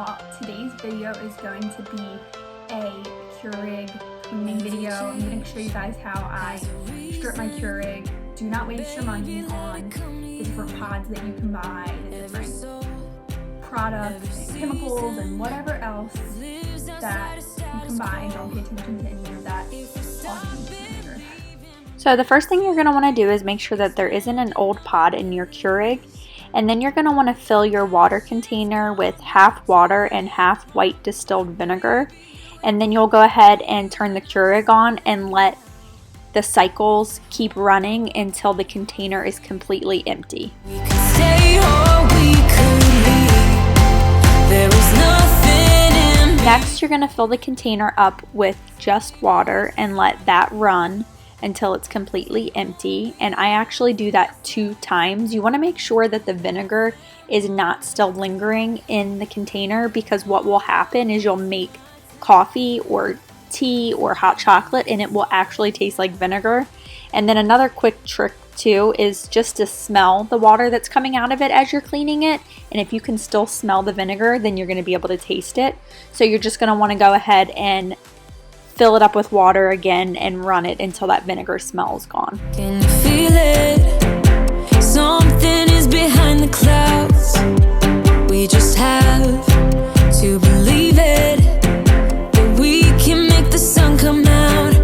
y'all. Today's video is going to be a Keurig cleaning video. I'm going to show you guys how I strip my Keurig. Do not waste your money on the different pods that you can buy, the different products and chemicals and whatever else that you can buy. Don't pay attention to any of that. So the first thing you're going to want to do is make sure that there isn't an old pod in your Keurig. And then you're going to want to fill your water container with half water and half white distilled vinegar. And then you'll go ahead and turn the Keurig on and let the cycles keep running until the container is completely empty. Next, you're going to fill the container up with just water and let that run until it's completely empty. And I actually do that 2 times. You want to make sure that the vinegar is not still lingering in the container, because what will happen is you'll make coffee or tea or hot chocolate and it will actually taste like vinegar. And then another quick trick too is just to smell the water that's coming out of it as you're cleaning it. And if you can still smell the vinegar, then you're going to be able to taste it. So you're just going to want to go ahead and fill it up with water again and run it until that vinegar smell is gone. Can you feel it? Something is behind the clouds. We just have to believe it, that we can make the sun come out.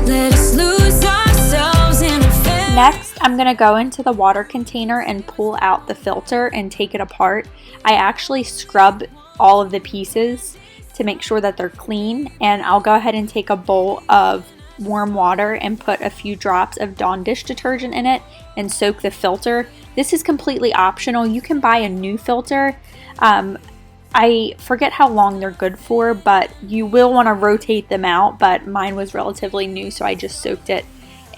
Let us lose ourselves in a fan. Next, I'm going to go into the water container and pull out the filter and take it apart. I actually scrub all of the pieces to make sure that they're clean, and I'll go ahead and take a bowl of warm water and put a few drops of Dawn dish detergent in it and soak the filter. This is completely optional. You can buy a new filter. I forget how long they're good for, but you will want to rotate them out, but mine was relatively new, so I just soaked it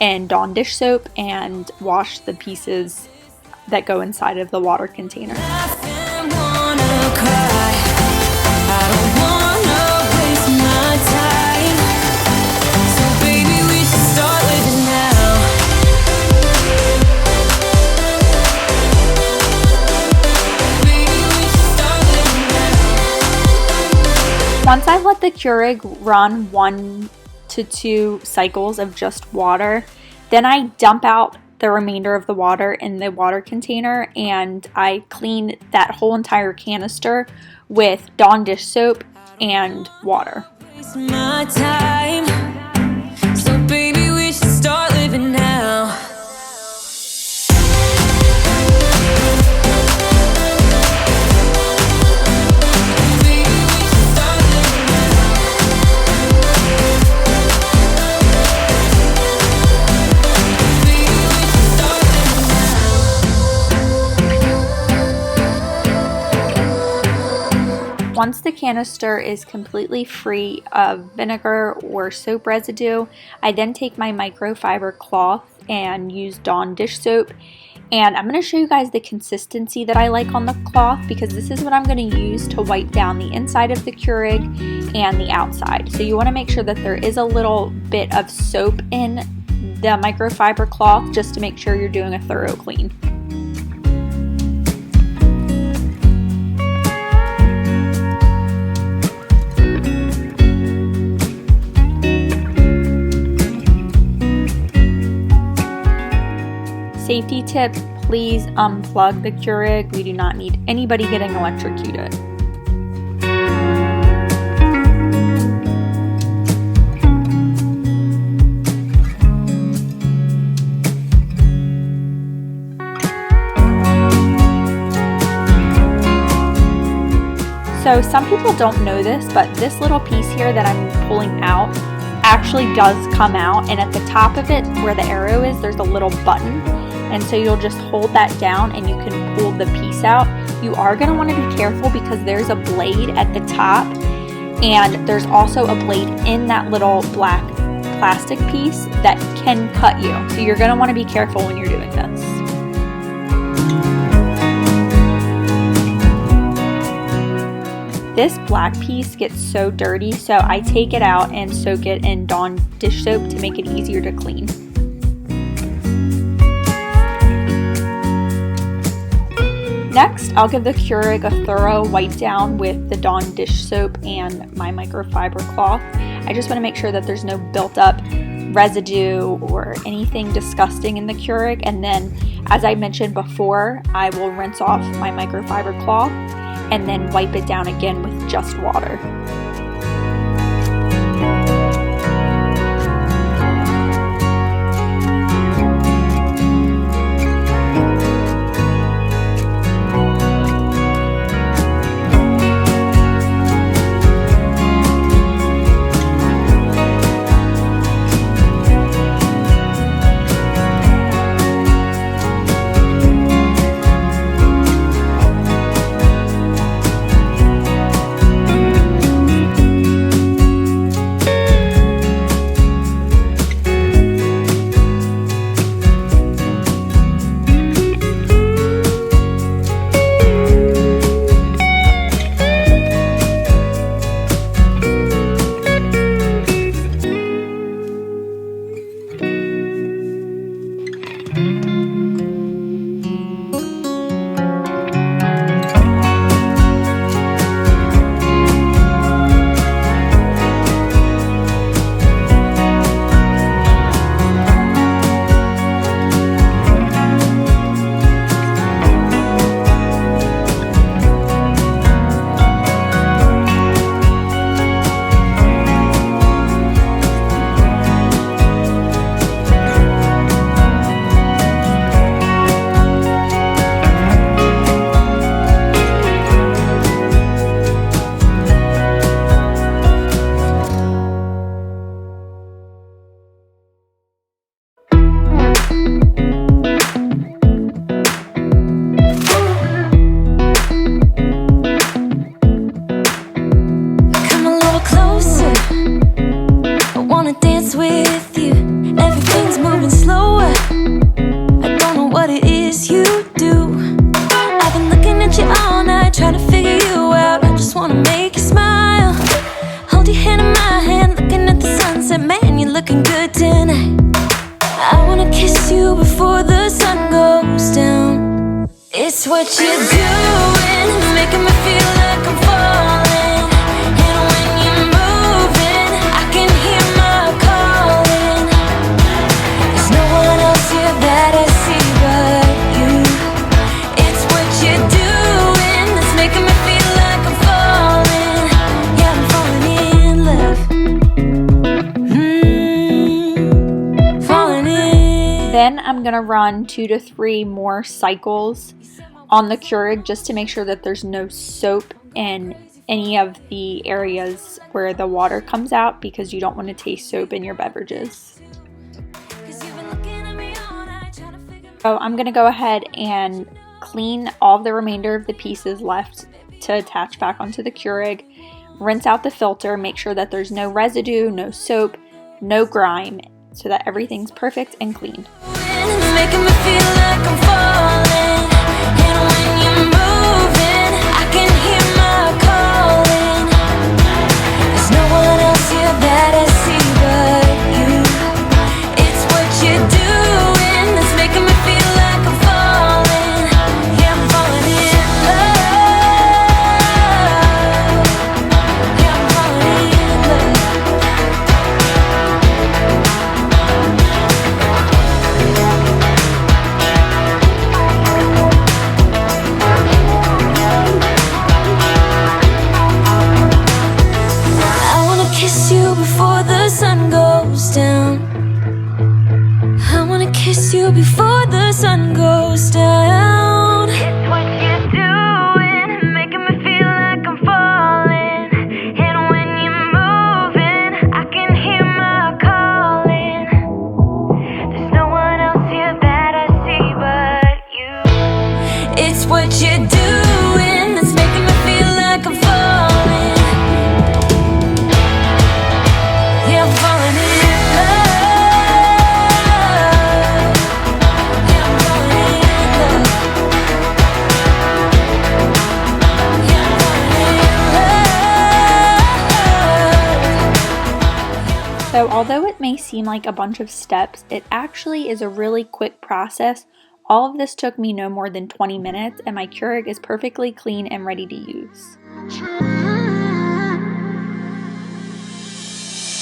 in Dawn dish soap and washed the pieces that go inside of the water container. Once I've let the Keurig run 1 to 2 cycles of just water, then I dump out the remainder of the water in the water container and I clean that whole entire canister with Dawn dish soap and water. My time. So baby, we should start living now. Once the canister is completely free of vinegar or soap residue, I then take my microfiber cloth and use Dawn dish soap. And I'm going to show you guys the consistency that I like on the cloth, because this is what I'm going to use to wipe down the inside of the Keurig and the outside. So you want to make sure that there is a little bit of soap in the microfiber cloth just to make sure you're doing a thorough clean. Safety tip, please unplug the Keurig. We do not need anybody getting electrocuted. So some people don't know this, but this little piece here that I'm pulling out actually does come out, and at the top of it where the arrow is, there's a little button. And so you'll just hold that down and you can pull the piece out. You are going to want to be careful because there's a blade at the top and there's also a blade in that little black plastic piece that can cut you. So you're going to want to be careful when you're doing this. This black piece gets so dirty, so I take it out and soak it in Dawn dish soap to make it easier to clean. Next, I'll give the Keurig a thorough wipe down with the Dawn dish soap and my microfiber cloth. I just want to make sure that there's no built up residue or anything disgusting in the Keurig. And then, as I mentioned before, I will rinse off my microfiber cloth and then wipe it down again with just water. Looking good tonight. I wanna kiss you before the sun goes down. It's what you're doing, making me feel like I'm falling. And when you're moving, I can hear my calling. There's no one else here that I see but you. It's what you're doing that's making me feel like I'm falling. Yeah, I'm falling in love. Then I'm going to run 2 to 3 more cycles on the Keurig just to make sure that there's no soap in any of the areas where the water comes out, because you don't want to taste soap in your beverages. So I'm going to go ahead and clean all of the remainder of the pieces left to attach back onto the Keurig. Rinse out the filter, make sure that there's no residue, no soap, no grime, so that everything's perfect and clean. Making me feel like I'm falling. And when you're moving, I can hear my calling. There's no one else here that I see but you. It's what you're doing that's making me feel like I'm falling. Yeah, I'm falling in love. Yeah, I'm falling in love. Kiss you before the sun goes down. I wanna kiss you before the sun goes down. It's what you're doing, making me feel like I'm falling. And when you're moving, I can hear my calling. There's no one else here that I see but you. It's what you're doing that's making me feel like I'm falling. Yeah, I'm falling in love. Yeah, I'm falling in love. Yeah, I'm falling in love. So although it may seem like a bunch of steps, it actually is a really quick process All of this took me no more than 20 minutes, and my Keurig is perfectly clean and ready to use.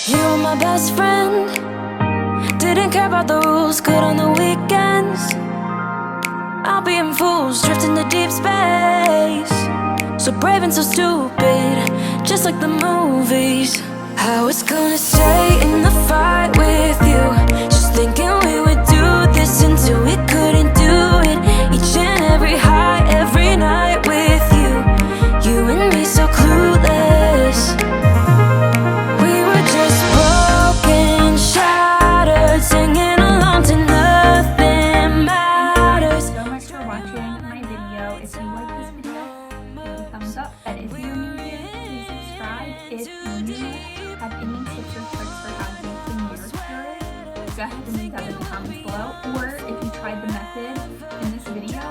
You were my best friend, didn't care about the rules, good on the weekends. I'll be in fools, drifting to deep space. So brave and so stupid, just like the movies. I was gonna stay in the fight with you, just thinking we would do this until we couldn't do it. Each and every high, every night with you, you and me so clueless. We were just broken, shattered, singing along to nothing matters. Thank you so much for watching my video. If you like this video, give it a thumbs up. And if you're new here, please subscribe. If you have any tips or tricks for how you can your Keurig, go ahead and leave that in the comments below. Or if you tried the method in this video